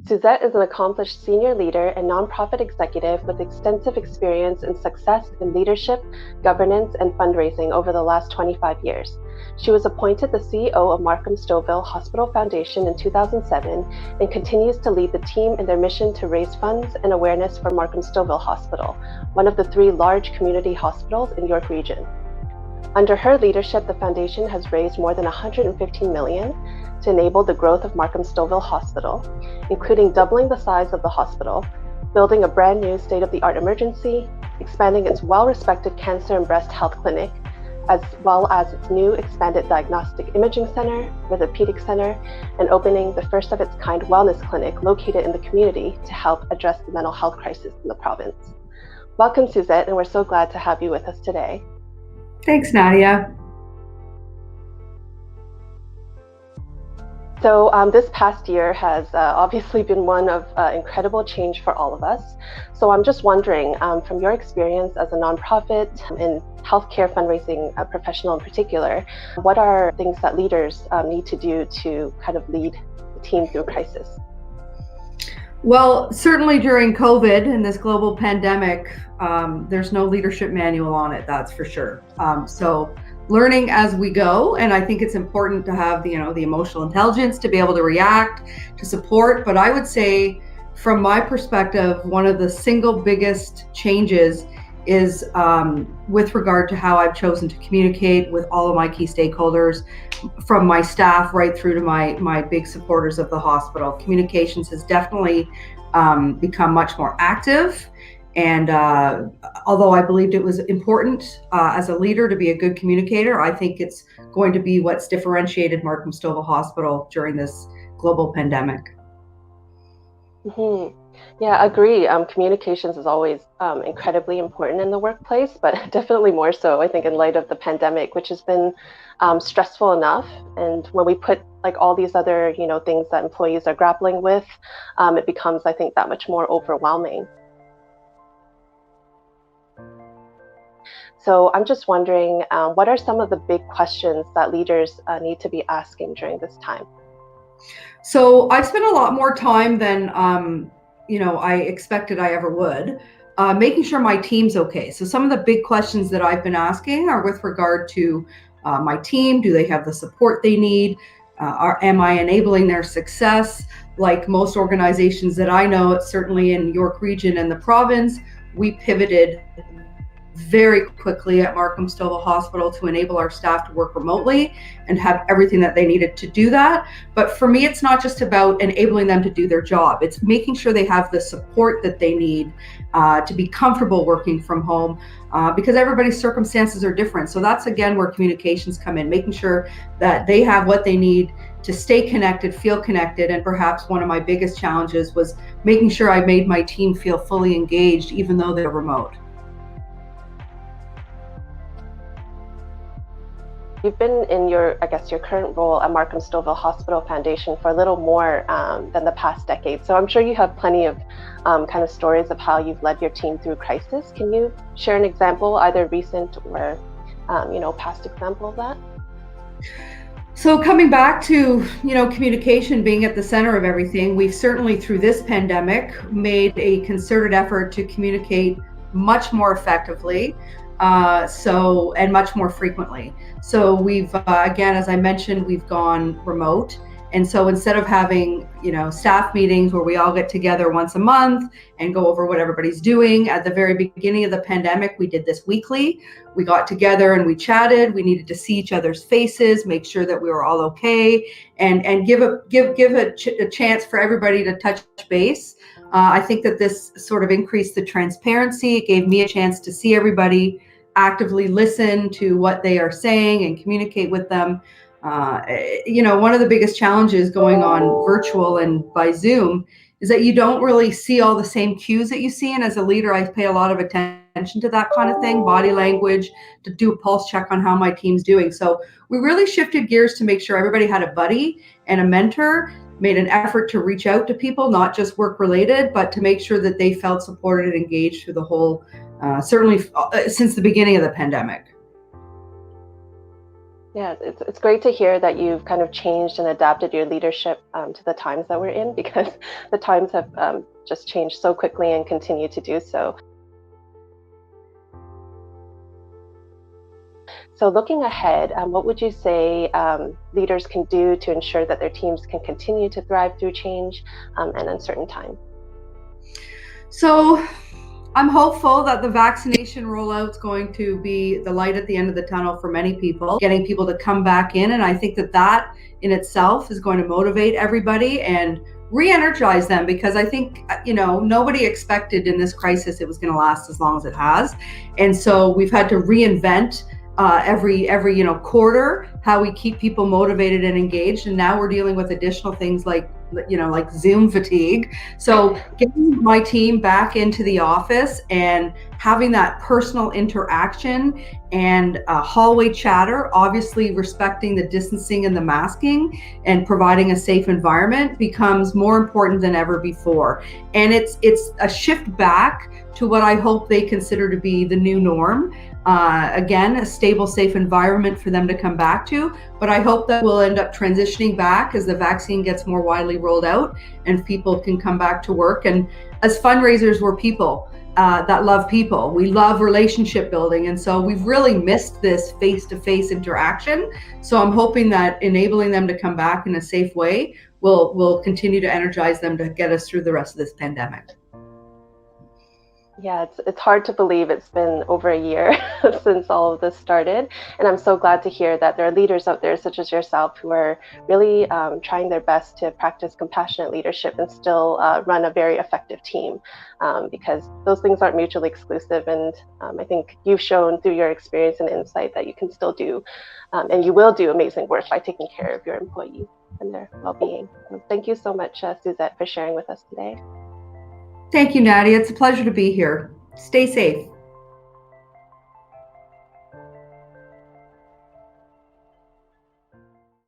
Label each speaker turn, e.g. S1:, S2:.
S1: Suzette is an accomplished senior leader and nonprofit executive with extensive experience and success in leadership, governance, and fundraising over the last 25 years. She was appointed the CEO of Markham Stouffville Hospital Foundation in 2007 and continues to lead the team in their mission to raise funds and awareness for Markham Stouffville Hospital, one of the 3 large community hospitals in York Region. Under her leadership, the foundation has raised more than $115 million to enable the growth of Markham Stouffville Hospital, including doubling the size of the hospital, building a brand new state-of-the-art emergency, expanding its well-respected cancer and breast health clinic, as well as its new expanded diagnostic imaging center, orthopedic center, and opening the first of its kind wellness clinic located in the community to help address the mental health crisis in the province. Welcome, Suzette, and we're so glad to have you with us today.
S2: Thanks, Nadia.
S1: So this past year has obviously been one of incredible change for all of us. So I'm just wondering, from your experience as a nonprofit and healthcare fundraising professional in particular, what are things that leaders need to do to kind of lead the team through crisis?
S2: Well, certainly during COVID and this global pandemic, there's no leadership manual on it, that's for sure. So learning as we go, and I think it's important to have the emotional intelligence to be able to react, to support. But I would say, from my perspective, one of the single biggest changes is with regard to how I've chosen to communicate with all of my key stakeholders, from my staff right through to my big supporters of the hospital. Communications has definitely become much more active. And although I believed it was important as a leader to be a good communicator, I think it's going to be what's differentiated Markham Stouffville Hospital during this global pandemic.
S1: Mm-hmm. Yeah, I agree. Communications is always incredibly important in the workplace, but definitely more so, I think, in light of the pandemic, which has been stressful enough. And when we put like all these other, things that employees are grappling with, it becomes, I think, that much more overwhelming. So I'm just wondering, what are some of the big questions that leaders need to be asking during this time?
S2: So I've spent a lot more time than I expected I ever would, making sure my team's okay. So some of the big questions that I've been asking are with regard to my team. Do they have the support they need? Am I enabling their success? Like most organizations that I know, it's certainly in York Region and the province, we pivoted very quickly at Markham Stouffville Hospital to enable our staff to work remotely and have everything that they needed to do that. But for me, it's not just about enabling them to do their job. It's making sure they have the support that they need to be comfortable working from home, because everybody's circumstances are different. So that's, again, where communications come in, making sure that they have what they need to stay connected, feel connected. And perhaps one of my biggest challenges was making sure I made my team feel fully engaged, even though they're remote.
S1: You've been in your current role at Markham Stouffville Hospital Foundation for a little more than the past decade. So I'm sure you have plenty of kind of stories of how you've led your team through crisis. Can you share an example, either recent or past example of that?
S2: So coming back to, communication being at the center of everything, we've certainly through this pandemic made a concerted effort to communicate much more effectively. And much more frequently. So we've, again, as I mentioned, we've gone remote. And so instead of having, staff meetings where we all get together once a month and go over what everybody's doing, at the very beginning of the pandemic, we did this weekly. We got together and we chatted. We needed to see each other's faces, make sure that we were all okay, and give a chance for everybody to touch base. I think that this sort of increased the transparency. It gave me a chance to see everybody, actively listen to what they are saying and communicate with them. One of the biggest challenges going on virtual and by Zoom is that you don't really see all the same cues that you see. And as a leader, I pay a lot of attention to that kind of thing, body language, to do a pulse check on how my team's doing. So we really shifted gears to make sure everybody had a buddy and a mentor, made an effort to reach out to people, not just work related, but to make sure that they felt supported and engaged through the whole, certainly since the beginning of the pandemic.
S1: Yeah, it's great to hear that you've kind of changed and adapted your leadership to the times that we're in, because the times have just changed so quickly and continue to do so. So, looking ahead, what would you say leaders can do to ensure that their teams can continue to thrive through change and uncertain times?
S2: So I'm hopeful that the vaccination rollout is going to be the light at the end of the tunnel for many people, getting people to come back in. And I think that that in itself is going to motivate everybody and re-energize them, because I think, nobody expected in this crisis it was going to last as long as it has. And so we've had to reinvent every quarter how we keep people motivated and engaged, and now we're dealing with additional things like Zoom fatigue. So getting my team back into the office and having that personal interaction and hallway chatter, obviously respecting the distancing and the masking and providing a safe environment, becomes more important than ever before. And it's a shift back to what I hope they consider to be the new norm. Again, a stable, safe environment for them to come back to. But I hope that we'll end up transitioning back as the vaccine gets more widely rolled out and people can come back to work. And as fundraisers, we're people that love people. We love relationship building. And so we've really missed this face-to-face interaction. So I'm hoping that enabling them to come back in a safe way will continue to energize them to get us through the rest of this pandemic.
S1: Yeah, it's hard to believe it's been over a year since all of this started. And I'm so glad to hear that there are leaders out there, such as yourself, who are really trying their best to practice compassionate leadership and still run a very effective team, because those things aren't mutually exclusive. And I think you've shown through your experience and insight that you can still do, and you will do amazing work by taking care of your employees and their well-being. So thank you so much, Suzette, for sharing with us today.
S2: Thank you, Nadia. It's a pleasure to be here. Stay safe.